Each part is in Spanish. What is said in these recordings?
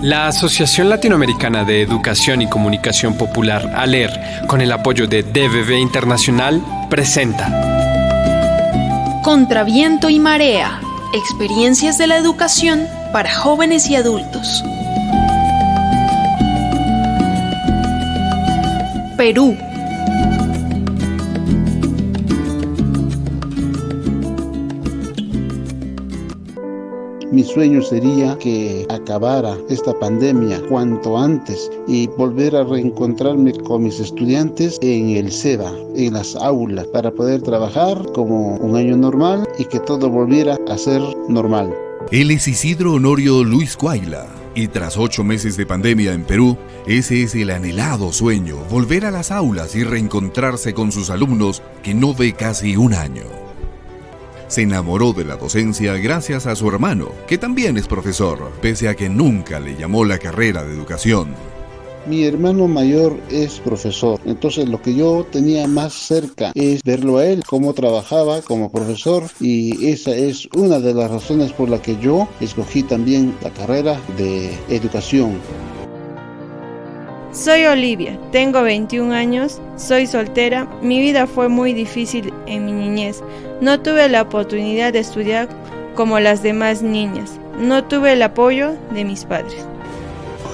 La Asociación Latinoamericana de Educación y Comunicación Popular, ALER, con el apoyo de DBV Internacional, presenta Contra viento y marea, experiencias de la educación para jóvenes y adultos. Perú. Mi sueño sería que acabara esta pandemia cuanto antes y volver a reencontrarme con mis estudiantes en el SEBA, en las aulas, para poder trabajar como un año normal y que todo volviera a ser normal. Él es Isidro Honorio Luis Cuaila, y tras 8 meses de pandemia en Perú, ese es el anhelado sueño, volver a las aulas y reencontrarse con sus alumnos que no ve casi un año. Se enamoró de la docencia gracias a su hermano, que también es profesor, pese a que nunca le llamó la carrera de educación. Mi hermano mayor es profesor, entonces lo que yo tenía más cerca es verlo a él, cómo trabajaba como profesor, y esa es una de las razones por la que yo escogí también la carrera de educación. Soy Olivia, tengo 21 años, soy soltera, mi vida fue muy difícil en mi niñez. No tuve la oportunidad de estudiar como las demás niñas, no tuve el apoyo de mis padres.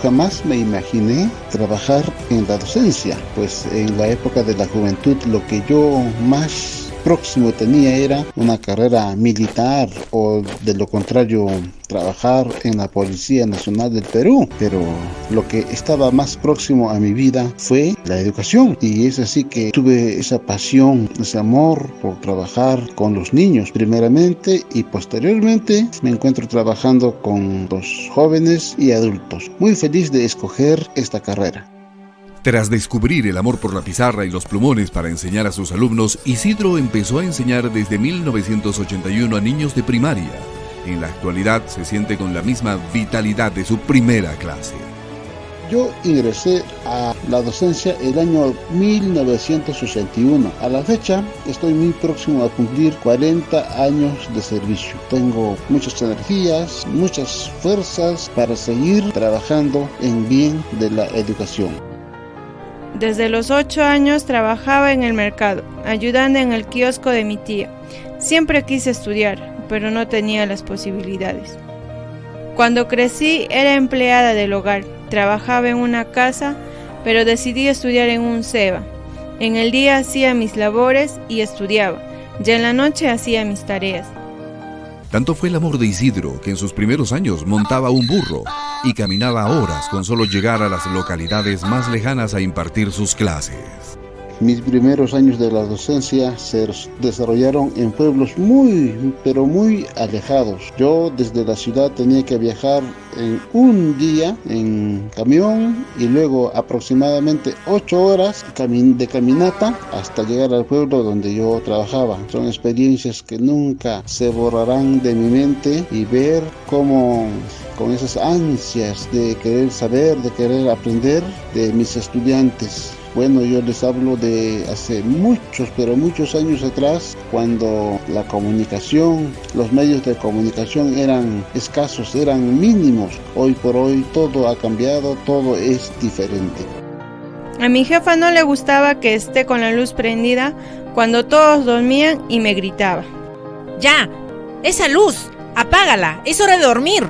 Jamás me imaginé trabajar en la docencia, pues en la época de la juventud lo que yo más próximo tenía era una carrera militar o de lo contrario trabajar en la Policía Nacional del Perú, pero lo que estaba más próximo a mi vida fue la educación, y es así que tuve esa pasión, ese amor por trabajar con los niños primeramente, y posteriormente me encuentro trabajando con los jóvenes y adultos. Muy feliz de escoger esta carrera. Tras descubrir el amor por la pizarra y los plumones para enseñar a sus alumnos, Isidro empezó a enseñar desde 1981 a niños de primaria. En la actualidad se siente con la misma vitalidad de su primera clase. Yo ingresé a la docencia el año 1961. A la fecha estoy muy próximo a cumplir 40 años de servicio. Tengo muchas energías, muchas fuerzas para seguir trabajando en bien de la educación. Desde los 8 años trabajaba en el mercado, ayudando en el kiosco de mi tía. Siempre quise estudiar, pero no tenía las posibilidades. Cuando crecí era empleada del hogar, trabajaba en una casa, pero decidí estudiar en un SEBA. En el día hacía mis labores y estudiaba, ya en la noche hacía mis tareas. Tanto fue el amor de Isidro que en sus primeros años montaba un burro y caminaba horas con solo llegar a las localidades más lejanas a impartir sus clases. Mis primeros años de la docencia se desarrollaron en pueblos muy, pero muy alejados. Yo desde la ciudad tenía que viajar en un día en camión y luego aproximadamente 8 horas de caminata hasta llegar al pueblo donde yo trabajaba. Son experiencias que nunca se borrarán de mi mente, y ver cómo con esas ansias de querer saber, de querer aprender de mis estudiantes. Bueno, yo les hablo de hace muchos, pero muchos años atrás, cuando la comunicación, los medios de comunicación eran escasos, eran mínimos. Hoy por hoy todo ha cambiado, todo es diferente. A mi jefa no le gustaba que esté con la luz prendida cuando todos dormían y me gritaba: ¡Ya! ¡Esa luz! ¡Apágala! ¡Es hora de dormir!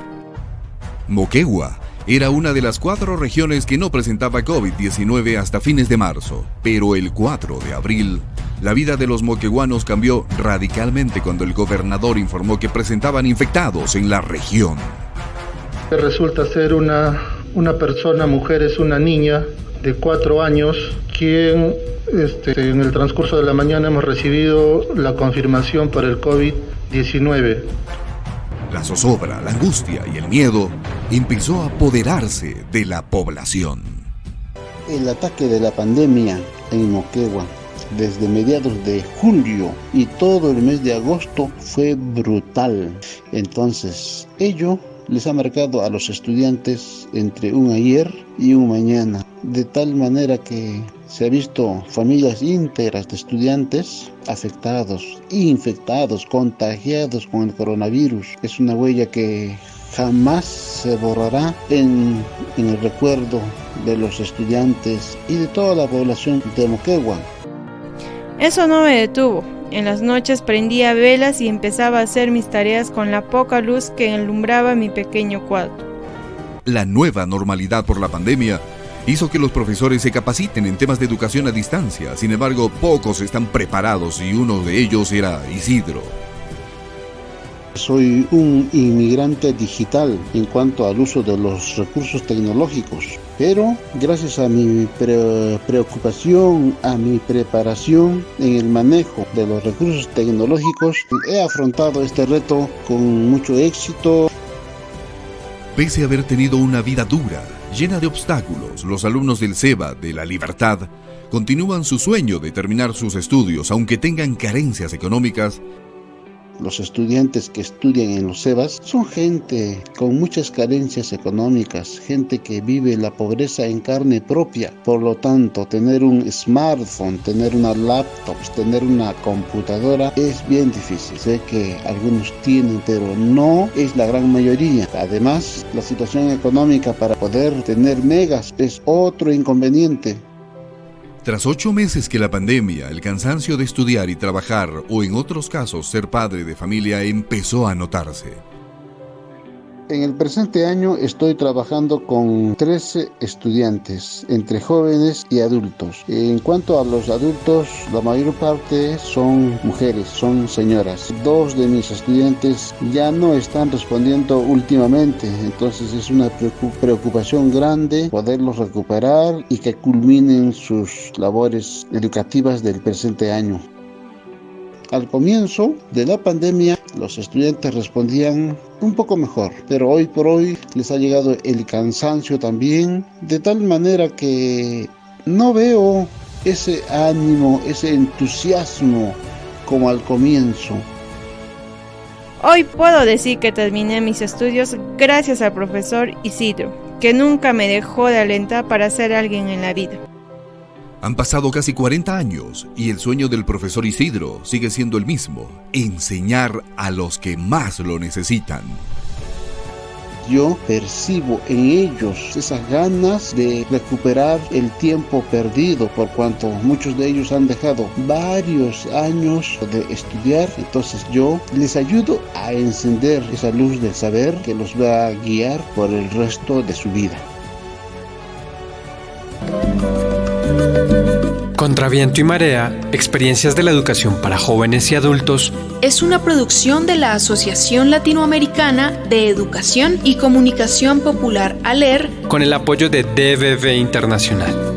Moquegua era una de las 4 regiones que no presentaba COVID-19 hasta fines de marzo, pero el 4 de abril, la vida de los moqueguanos cambió radicalmente cuando el gobernador informó que presentaban infectados en la región. Resulta ser una persona, mujer, es una niña de 4 años, quien en el transcurso de la mañana hemos recibido la confirmación por el COVID-19. La zozobra, la angustia y el miedo empezó a apoderarse de la población. El ataque de la pandemia en Moquegua desde mediados de julio y todo el mes de agosto fue brutal. Entonces, ello les ha marcado a los estudiantes entre un ayer y un mañana, de tal manera que se ha visto familias íntegras de estudiantes afectados, infectados, contagiados con el coronavirus. Es una huella que jamás se borrará en el recuerdo de los estudiantes y de toda la población de Moquegua. Eso no me detuvo. En las noches prendía velas y empezaba a hacer mis tareas con la poca luz que alumbraba mi pequeño cuarto. La nueva normalidad por la pandemia hizo que los profesores se capaciten en temas de educación a distancia. Sin embargo, pocos están preparados y uno de ellos era Isidro. Soy un inmigrante digital en cuanto al uso de los recursos tecnológicos, pero gracias a mi preocupación, a mi preparación en el manejo de los recursos tecnológicos, he afrontado este reto con mucho éxito. Pese a haber tenido una vida dura, llena de obstáculos, los alumnos del SEBA de La Libertad continúan su sueño de terminar sus estudios, aunque tengan carencias económicas. Los estudiantes que estudian en los SEBAs son gente con muchas carencias económicas, gente que vive la pobreza en carne propia. Por lo tanto, tener un smartphone, tener una laptop, tener una computadora es bien difícil. Sé que algunos tienen, pero no es la gran mayoría. Además, la situación económica para poder tener megas es otro inconveniente. Tras 8 meses que la pandemia, el cansancio de estudiar y trabajar, o en otros casos ser padre de familia, empezó a notarse. En el presente año estoy trabajando con 13 estudiantes, entre jóvenes y adultos. En cuanto a los adultos, la mayor parte son mujeres, son señoras. 2 de mis estudiantes ya no están respondiendo últimamente, entonces es una preocupación grande poderlos recuperar y que culminen sus labores educativas del presente año. Al comienzo de la pandemia, los estudiantes respondían un poco mejor, pero hoy por hoy les ha llegado el cansancio también, de tal manera que no veo ese ánimo, ese entusiasmo como al comienzo. Hoy puedo decir que terminé mis estudios gracias al profesor Isidro, que nunca me dejó de alentar para ser alguien en la vida. Han pasado casi 40 años y el sueño del profesor Isidro sigue siendo el mismo: enseñar a los que más lo necesitan. Yo percibo en ellos esas ganas de recuperar el tiempo perdido, por cuanto muchos de ellos han dejado varios años de estudiar. Entonces yo les ayudo a encender esa luz del saber que los va a guiar por el resto de su vida. Contra viento y marea, experiencias de la educación para jóvenes y adultos, Es una producción de la Asociación Latinoamericana de Educación y Comunicación Popular ALER con el apoyo de DBV Internacional.